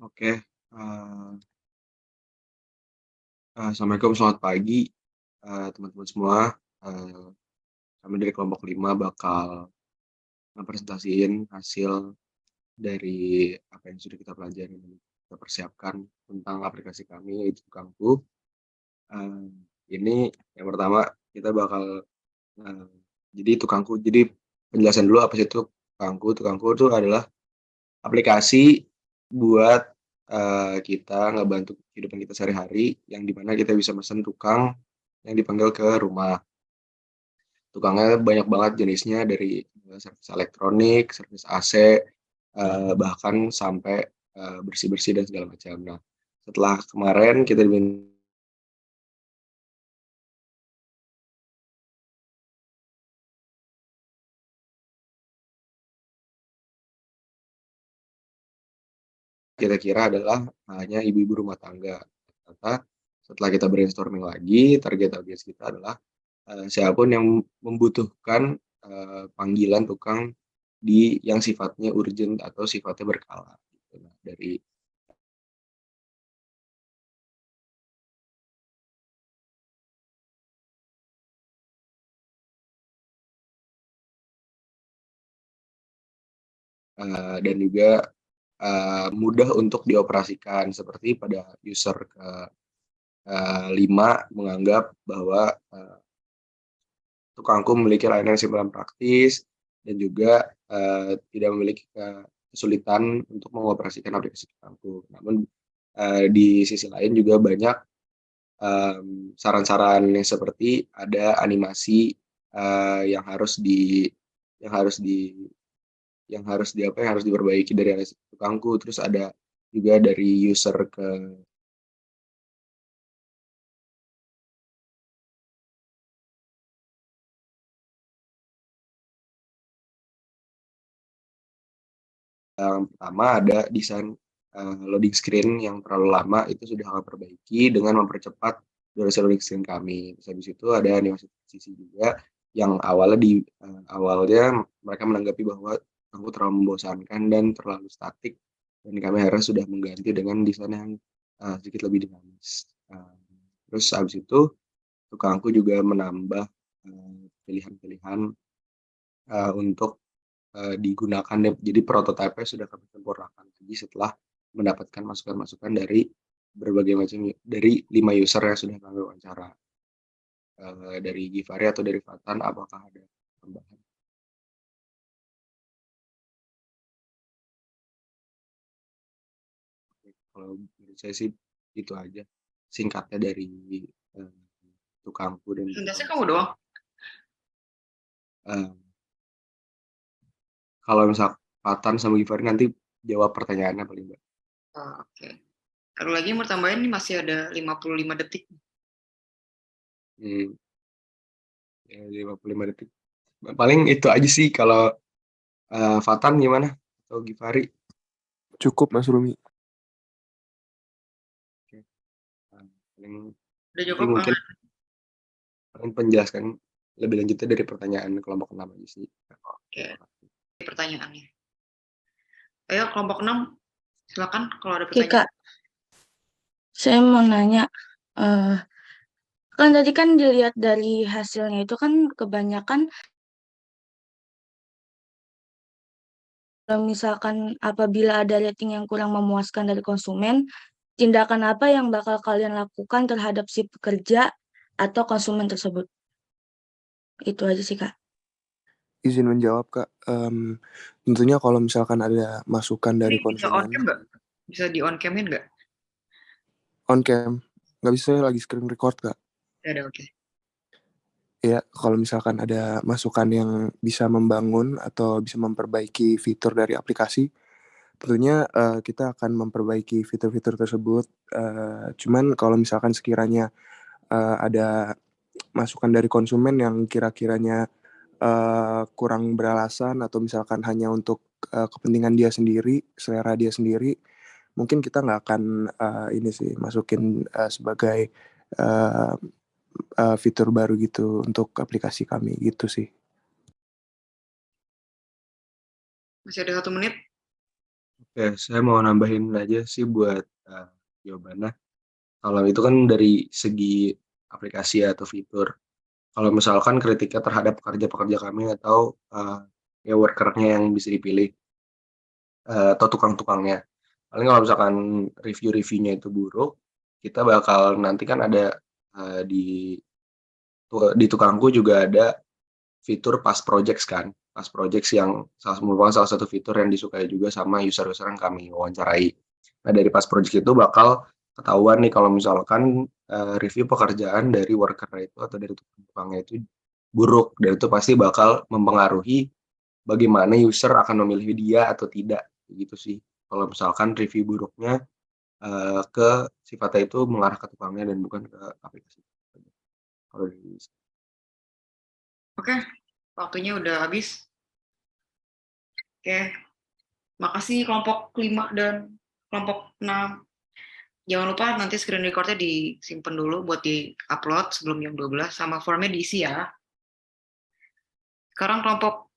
Oke, assalamualaikum, selamat pagi, teman-teman semua. Eee, Kami dari kelompok 5 bakal ngepresentasiin hasil dari apa yang sudah kita pelajari dan kita persiapkan tentang aplikasi kami, yaitu Tukangku. Eee, ini yang pertama kita bakal, eee, jadi Tukangku, jadi penjelasan dulu apa sih itu Tukangku. Tukangku itu adalah aplikasi buat, kita ngebantu kehidupan kita sehari-hari, yang di mana kita bisa mesen tukang yang dipanggil ke rumah. Tukangnya banyak banget jenisnya dari, servis elektronik, servis AC, bahkan sampai, bersih-bersih dan segala macam. Nah, setelah kemarin kita kira adalah hanya ibu-ibu rumah tangga. Ternyata setelah kita brainstorming lagi, target audiens kita adalah, siapa yang membutuhkan, panggilan tukang yang sifatnya urgent atau sifatnya berkala gitu. Nah, dan juga, mudah untuk dioperasikan seperti pada user ke-5 menganggap bahwa, tukangku memiliki layanan simpel dan praktis dan juga, tidak memiliki kesulitan untuk mengoperasikan aplikasi tukangku. Namun, di sisi lain juga banyak, saran-saran yang seperti ada animasi, yang harus di yang harus di yang harus di apa, yang harus diperbaiki dari analisa tukangku. Terus ada juga dari user yang pertama ada desain, loading screen yang terlalu lama, itu sudah kami perbaiki dengan mempercepat durasi loading screen kami. Terus habis itu ada animasi transisi juga yang awalnya mereka menanggapi bahwa aku terlalu membosankan dan terlalu statik, dan kami akhirnya sudah mengganti dengan desain yang, sedikit lebih dinamis. Terus habis itu tukangku juga menambah, pilihan-pilihan, untuk digunakan jadi prototipe-nya sudah kami sempurnakan lagi setelah mendapatkan masukan-masukan dari berbagai macam dari 5 user yang sudah kami wawancara. Dari Givari atau dari Fatan, apakah ada tambahan? Oke, kalau menurut saya sih itu aja singkatnya dari, eee, tukangku dan Presentasi kamu informasi. doang? Eee, Kalau misal Fatan sama Givari nanti jawab pertanyaannya paling enggak. Oh, oke. Ada lagi yang mau tambahin nih, masih ada 55 detik. Hmm, ya 55 detik. Paling itu aja sih kalau, Fatan gimana? Atau Givari? Cukup Mas Rumi. Oke, paling Udah nanti cukup mungkin banget. paling penjelaskan lebih lanjutnya dari pertanyaan kelompok 6 aja sih. Oke, pertanyaannya. Ayo kelompok 6, silakan kalau ada Oke pertanyaan. Kak, saya mau nanya, eh kan tadi kan dilihat dari hasilnya itu kan kebanyakan kalau misalkan apabila ada rating yang kurang memuaskan dari konsumen, tindakan apa yang bakal kalian lakukan terhadap si pekerja atau konsumen tersebut? Itu aja sih Kak. Izin menjawab Kak. Tentunya kalau misalkan ada masukan dari Ini bisa on konsumen, cam nggak? Bisa di on camin nggak? on cam, nggak bisa, saya lagi screen record Kak. Ya ada, oke. Ya, kalau misalkan ada masukan yang bisa membangun atau bisa memperbaiki fitur dari aplikasi, tentunya kita akan memperbaiki fitur-fitur tersebut. Cuman kalau misalkan sekiranya ada masukan dari konsumen yang kira-kiranya kurang beralasan atau misalkan hanya untuk kepentingan dia sendiri, selera dia sendiri, mungkin kita nggak akan ini sih masukin sebagai uh, fitur baru gitu untuk aplikasi kami gitu sih. Masih ada 1 menit. Ya, saya mau nambahin aja sih buat jawabannya. Kalau itu kan dari segi aplikasi atau fitur. Kalau misalkan kritiknya terhadap pekerja-pekerja kami atau ya workernya yang bisa dipilih atau tukang-tukangnya. Paling kalau misalkan review-reviewnya itu buruk, kita bakal nanti kan ada di tukangku juga ada fitur past projects kan. Past projects yang merupakan salah satu fitur yang disukai juga sama user-user yang kami wawancarai. Nah, dari past project itu bakal ketahuan nih kalau misalkan review pekerjaan dari worker itu atau dari tukangnya itu buruk, dan itu pasti bakal mempengaruhi bagaimana user akan memilih dia atau tidak, gitu sih. Kalau misalkan review buruknya ke sifatnya itu mengarah ke tukangnya dan bukan ke aplikasi. Kalau dari Oke, waktunya udah habis. Oke, makasih kelompok 5 dan kelompok 6. Jangan lupa nanti screen recordnya disimpan dulu buat di-upload sebelum jam 12, sama formnya diisi ya. Sekarang kelompok